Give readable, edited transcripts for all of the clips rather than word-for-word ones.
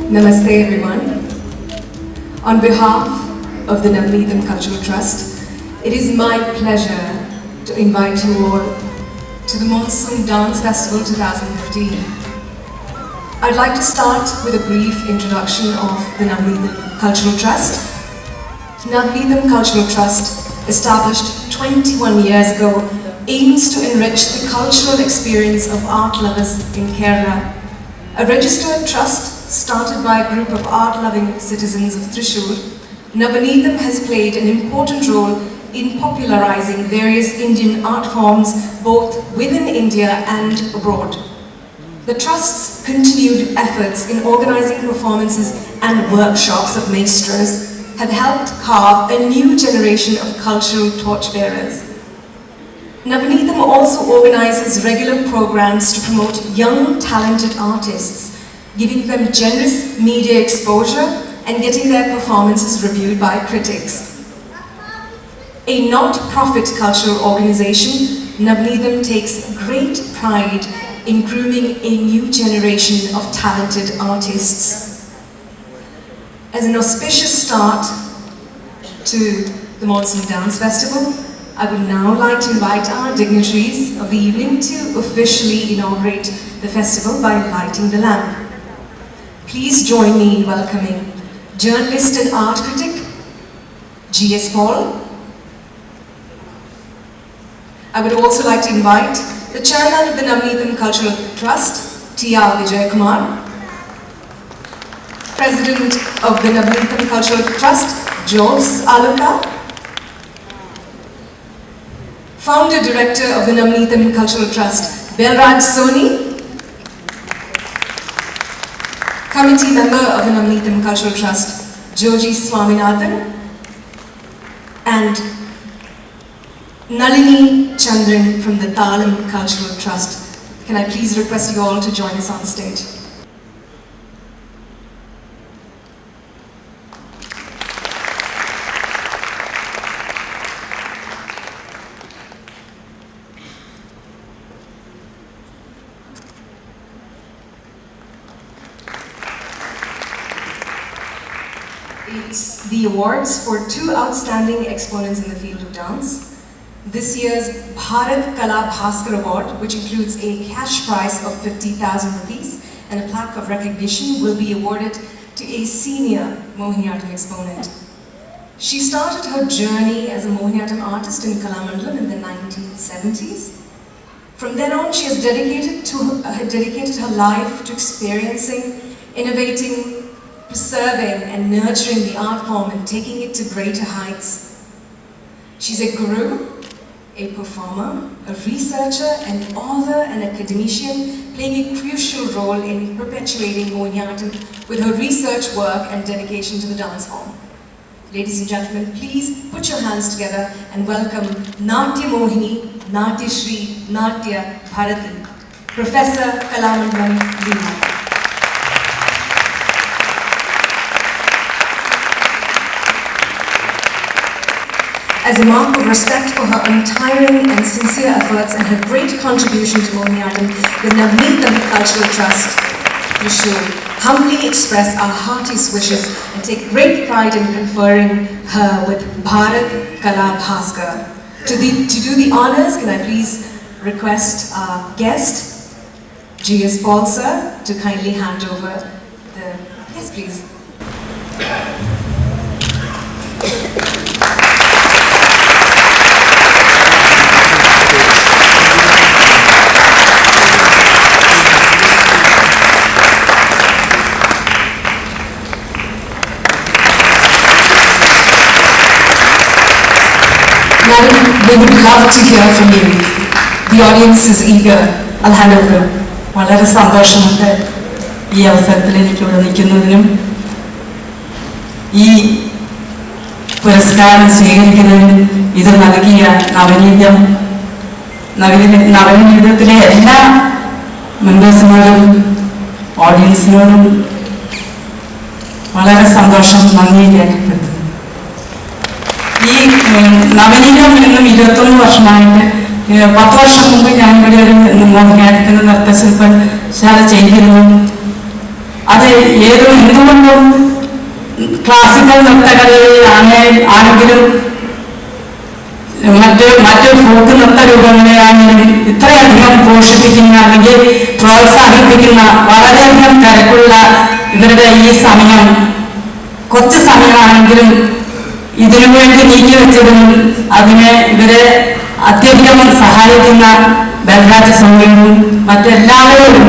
Namaste everyone. On behalf of the Navneetam Cultural Trust, it is my pleasure to invite you all to the Monsoon Dance Festival 2015. I'd like to start with a brief introduction of the Navneetam Cultural Trust. Navneetam Cultural Trust, established 21 years ago, aims to enrich the cultural experience of art lovers in Kerala. A registered trust started by a group of art-loving citizens of Thrissur, Navneetam has played an important role in popularizing various Indian art forms both within India and abroad. The Trust's continued efforts in organizing performances and workshops of maestros have helped carve a new generation of cultural torchbearers. Navneetam also organizes regular programs to promote young, talented artists, giving them generous media exposure and getting their performances reviewed by critics. A not-profit cultural organization, Navneetam takes great pride in grooming a new generation of talented artists. As an auspicious start to the Monsoon Dance Festival, I would now like to invite our dignitaries of the evening to officially inaugurate the festival by lighting the lamp. Please join me in welcoming journalist and art critic G.S. Paul. I would also like to invite the chairman of the Navneetam Cultural Trust, T.R. Vijay Kumar, president of the Navneetam Cultural Trust, Jose Aluka, founder director of the Navneetam Cultural Trust, Belraj Soni, committee member of the Navneetam Cultural Trust, Joji Swaminathan, and Nalini Chandran from the Thalam Cultural Trust. Can I please request you all to join us on stage? It's the awards for two outstanding exponents in the field of dance. This year's Bharat Kala Bhaskar Award, which includes a cash prize of 50,000 rupees and a plaque of recognition, will be awarded to a senior Mohiniyattam exponent. She started her journey as a Mohiniyattam artist in Kalamandalam in the 1970s. From then on, she has dedicated her life to experiencing, innovating, preserving and nurturing the art form and taking it to greater heights. She's a guru, a performer, a researcher, an author and academician, playing a crucial role in perpetuating Mohiniyattam with her research work and dedication to the dance form. Ladies and gentlemen, please put your hands together and welcome Natya Mohini, Natya Shri, Natya Bharati, Professor Kalamandalam Leela. As a mark of respect for her untiring and sincere efforts and her great contribution to Mohiniyattam, the Navneetam Cultural Trust, Thrissur, humbly express our heartiest wishes and take great pride in conferring her with Bharat Kala Bhaskar. To do the honors, can I please request our guest, G.S. Paul sir, to kindly hand over the... Yes, please. Madam, we would love to hear from you. The audience is eager. I'll hand over. വളരെ സന്തോഷമുണ്ട് ഈ അവസരത്തിൽ എനിക്കിവിടെ നിൽക്കുന്നതിനും ഈ പുരസ്കാരം സ്വീകരിക്കുന്നതിനും ഇത് നൽകിയ നവനീതത്തിലെ എല്ലാ മെമ്പേഴ്സിനോടും ഓഡിയൻസിനോടും വളരെ സന്തോഷം, നന്ദി രേഖപ്പെടുത്തുന്നു. ഈ നവനീതം എന്നും 21 വർഷമായിട്ട് 10 വർഷം മുമ്പ് ഞാൻ ഇവിടെ ഒരു മോഹിനിയാട്ടത്തിന്റെ നൃത്തശില്പശാല ചെയ്തിരുന്നു. അത് എന്തുകൊണ്ടും ക്ലാസിക്കൽ നൃത്തകലയാണെങ്കിലും മറ്റ് ഫോക്ക് നൃത്ത രൂപങ്ങളെയാണെങ്കിലും ഇത്രയധികം പോഷിപ്പിക്കുന്ന അല്ലെങ്കിൽ പ്രോത്സാഹിപ്പിക്കുന്ന വളരെയധികം തിരക്കുള്ള ഇവരുടെ ഈ സമയം, കുറച്ച് സമയമാണെങ്കിലും ഇതിനു വേണ്ടി നീക്കിവെച്ചതിനും ഇവരെ അത്യധികം സഹായിക്കുന്ന ബൽരാജ് സ്വാമിയും മറ്റെല്ലാവരോടും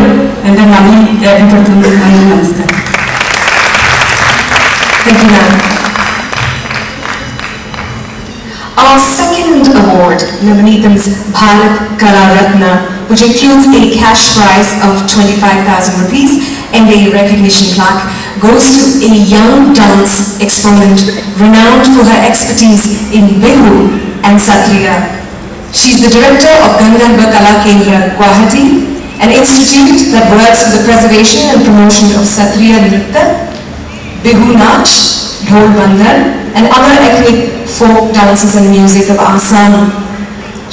എൻ്റെ നന്ദി രേഖപ്പെടുത്തുന്നു. നമസ്കാരം. Thank you, ma'am. Our second award, Navneetam's Bharat Kala Ratna, which includes a cash prize of 25,000 rupees and a recognition plaque, goes to a young dance exponent renowned for her expertise in Bihu and Satriya. She is the director of Gandharva Kala Kendra, Guwahati, an institute that works for the preservation and promotion of Satriya Nritta, Bihu Nach, Dhol Bandhan, and other ethnic folk dances and music of Assam.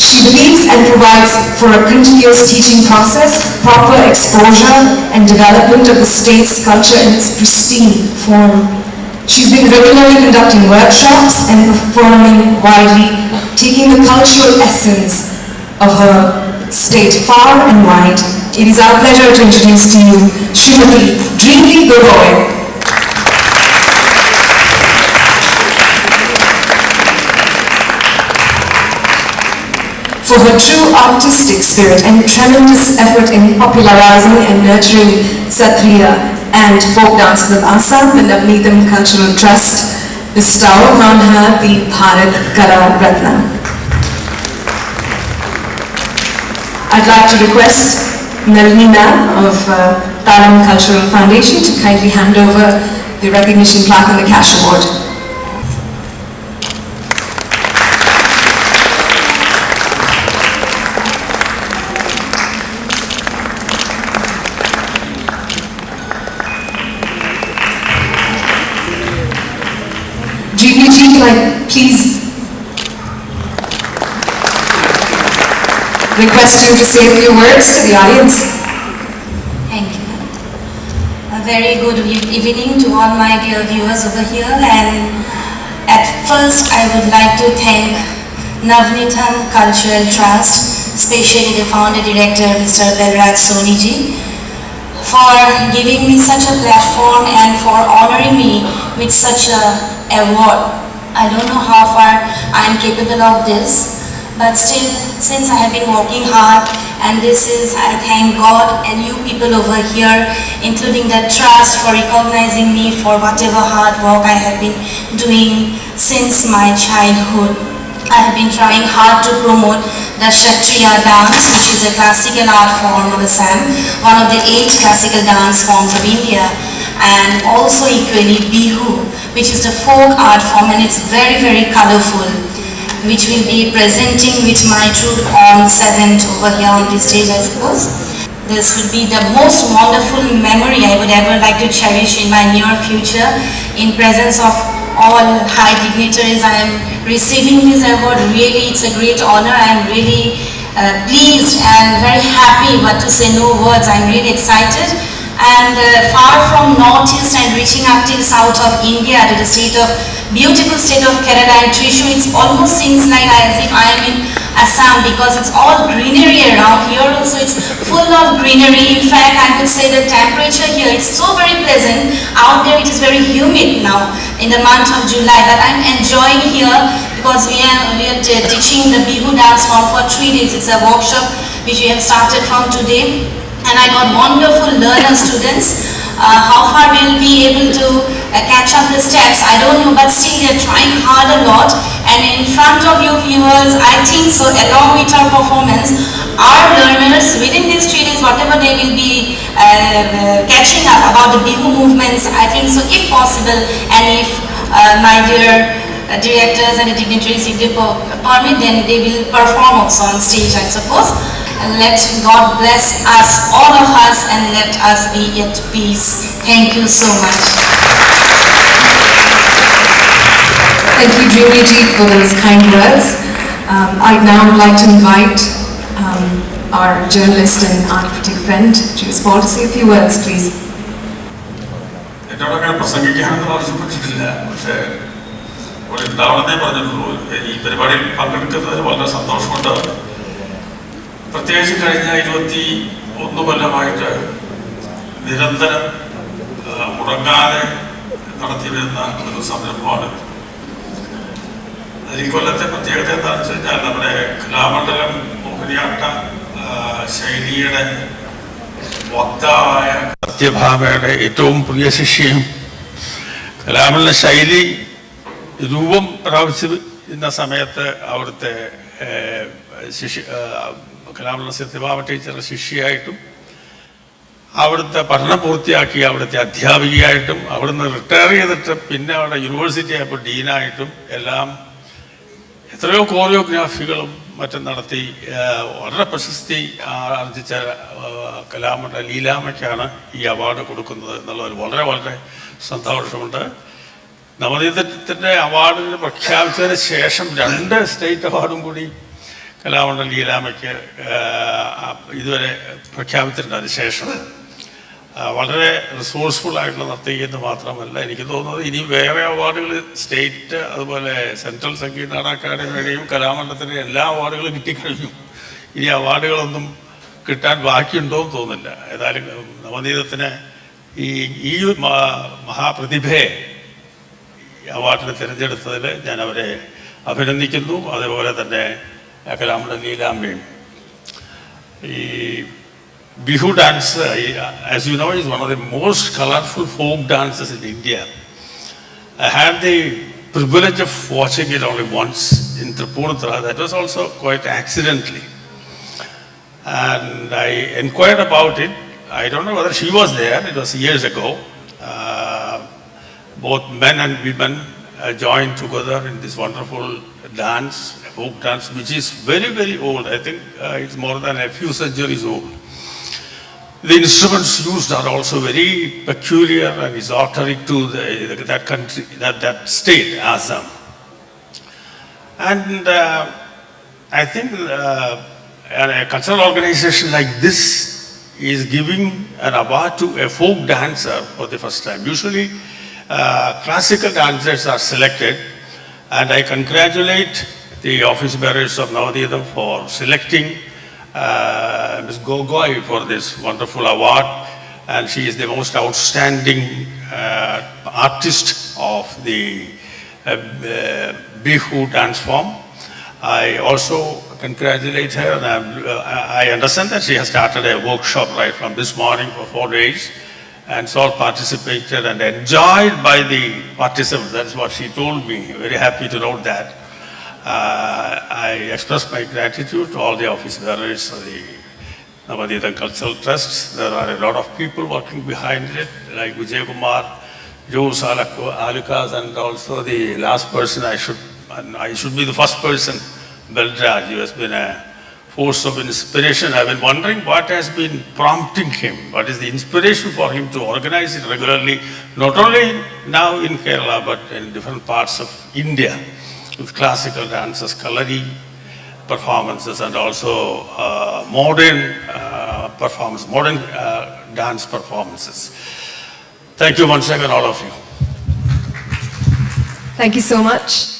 She believes and provides for a continuous teaching process, proper exposure and development of the state's culture in its pristine form. She's been regularly conducting workshops and performing widely, taking the cultural essence of her state far and wide. It is our pleasure to introduce to you Srimati Dreamly Gogoi. For her true artistic spirit and tremendous effort in popularizing and nurturing Satriya and folk dances of Assam, the Navneetam Cultural Trust bestow on her the Bharat Kala Ratna. I'd like to request Nalini ma'am of Talam Cultural Foundation to kindly hand over the recognition plaque and the cash award. Dreamly ji, can I please request you to say a few words to the audience? Thank you. A very good evening to all my dear viewers over here, and at first I would like to thank Navneetam Cultural Trust, especially the founder director Mr. Balraj Soni ji, for giving me such a platform and for honoring me with such a award. I don't know how far I am capable of this, but still, since I have been working hard, and this is, I thank God and you people over here, including the trust, for recognizing me for whatever hard work I have been doing since my childhood. I have been trying hard to promote the Kshatriya dance, which is a classical art form of Assam, one of the 8 classical dance forms of India, and also equally Bihu, which is the folk art form, and it's very, very colorful, which will be presenting with my troupe on 7th over here on this stage, I suppose. This would be the most wonderful memory I would ever like to cherish in my near future, in presence of all high dignitaries. I am receiving this award. Really, it's a great honor. I am really pleased and very happy, but to say no words. I'm really excited. And far from northeast and reaching up till south of India to the beautiful state of Kerala and Trishu, it almost seems like as if I am in Assam, because it's all greenery around here. Also, it's full of greenery. In fact, I could say the temperature here, it's so very pleasant. Out there, it is very humid now in the month of July, but I'm enjoying here because we are teaching the Bihu dance form for 3 days. It's a workshop which we have started from today. And I got wonderful learner students. How far we'll be able to catch up the steps, I don't know, but still they're trying hard a lot. And in front of you viewers, I think so, along with our performance, our learners within these 3 days, whatever they will be catching up about the Bihu movements, I think so, if possible, and if my dear directors and the dignitaries, if they permit, then they will perform also on stage, I suppose. Let God bless us, all of us, and let us be at peace. Thank you so much. Thank you, Dreamly ji, for those kind words. I'd now like to invite our journalist and art critic friend, Julius Paul, to say a few words, please. എന്നോട് അങ്ങനെ പ്രസംഗിക്കാനൊന്നും ആവശ്യപ്പെട്ടിട്ടില്ല. പക്ഷേ ഒരു ഉണ്ടാവണമെന്നേ പറഞ്ഞിട്ടുള്ളൂ. ഈ പരിപാടിയിൽ പങ്കെടുക്കുന്നതിന് വളരെ സന്തോഷമുണ്ട്. പ്രത്യേകിച്ച് കഴിഞ്ഞ 21 കൊല്ലമായിട്ട് നിരന്തരം മുടങ്ങാതെ നടത്തിവരുന്ന ഒരു സംരംഭമാണ്. ഈ കൊല്ലത്തെ പ്രത്യേകത എന്താണെന്ന് വെച്ച് കഴിഞ്ഞാൽ നമ്മുടെ കലാമണ്ഡലം മോഹിനിയാട്ട ശൈലിയുടെ വക്താവായ സത്യഭാമയുടെ ഏറ്റവും പ്രിയ ശിഷ്യയും കലാമണ്ഡല ശൈലി രൂപം പ്രാപിച്ചിരുന്ന സമയത്ത് അവിടുത്തെ കലാമണ്ഡല സത്യഭാമ ടീച്ചറുടെ ശിഷ്യയായിട്ടും അവിടുത്തെ പഠനം പൂർത്തിയാക്കി അവിടുത്തെ അധ്യാപികയായിട്ടും അവിടുന്ന് റിട്ടയർ ചെയ്തിട്ട് പിന്നെ അവിടെ യൂണിവേഴ്സിറ്റി ആയപ്പോൾ ഡീനായിട്ടും എല്ലാം എത്രയോ കോറിയോഗ്രാഫികളും മറ്റും നടത്തി വളരെ പ്രശസ്തി ആർജിച്ച കലാമണ്ഡല ലീലാമ്മയ്ക്കാണ് ഈ അവാർഡ് കൊടുക്കുന്നത് എന്നുള്ളതിൽ വളരെ വളരെ സന്തോഷമുണ്ട്. നവനീതത്തിൻ്റെ അവാർഡിന് പ്രഖ്യാപിച്ചതിന് ശേഷം 2 സ്റ്റേറ്റ് അവാർഡും കൂടി കലാമണ്ഡല ലീലാമ്മയ്ക്ക് ഇതുവരെ പ്രഖ്യാപിച്ചിട്ടുണ്ട്. അതിന് ശേഷം വളരെ റിസോഴ്സ്ഫുൾ ആയിട്ടുള്ള നർത്തകിയെന്ന് മാത്രമല്ല, എനിക്ക് തോന്നുന്നത് ഇനി വേറെ അവാർഡുകൾ സ്റ്റേറ്റ് അതുപോലെ സെൻട്രൽ സംഗീത നാടക അക്കാദമിയുടെയും കലാമണ്ഡലത്തിൻ്റെ എല്ലാ അവാർഡുകളും കിട്ടിക്കഴിഞ്ഞു. ഇനി അവാർഡുകളൊന്നും കിട്ടാൻ ബാക്കിയുണ്ടോ എന്ന് തോന്നുന്നില്ല. ഏതായാലും നവനീതത്തിന് ഈ മഹാപ്രതിഭയെ അവാർഡിന് തിരഞ്ഞെടുത്തതിൽ ഞാൻ അവരെ അഭിനന്ദിക്കുന്നു. അതേപോലെ തന്നെ കലാമണ്ഡല ലീലാമ്മയും. ഈ Bihu dance, as you know, is one of the most colorful folk dances in India. I had the privilege of watching it only once in Tripura. That was also quite accidentally. And I inquired about it. I don't know whether she was there. It was years ago. Both men and women joined together in this wonderful dance, folk dance, which is very, very old. I think it's more than a few centuries old. The instruments used are also very peculiar and esoteric to that country, that state, Assam. And I think a cultural organization like this is giving an award to a folk dancer for the first time. Usually, classical dancers are selected, and I congratulate the office bearers of Navadiyam for selecting Ms. Gogoi for this wonderful award, and she is the most outstanding artist of the Bihu dance form. I also congratulate her, and I understand that she has started a workshop right from this morning for 4 days, and so participated and enjoyed by the participants. That's what she told me. Very happy to note that. I express my gratitude to all the office bearers of the Navadiyam Cultural Trust. There are a lot of people working behind it, like Vijay Kumar, Jose Alukas, and also the last person I should be the first person, Belraj, who has been a force of inspiration. I've been wondering what has been prompting him, what is the inspiration for him to organize it regularly, not only now in Kerala, but in different parts of India, with classical dances, Kalari performances, and also modern dance performances. Thank you once again, all of you. Thank you so much.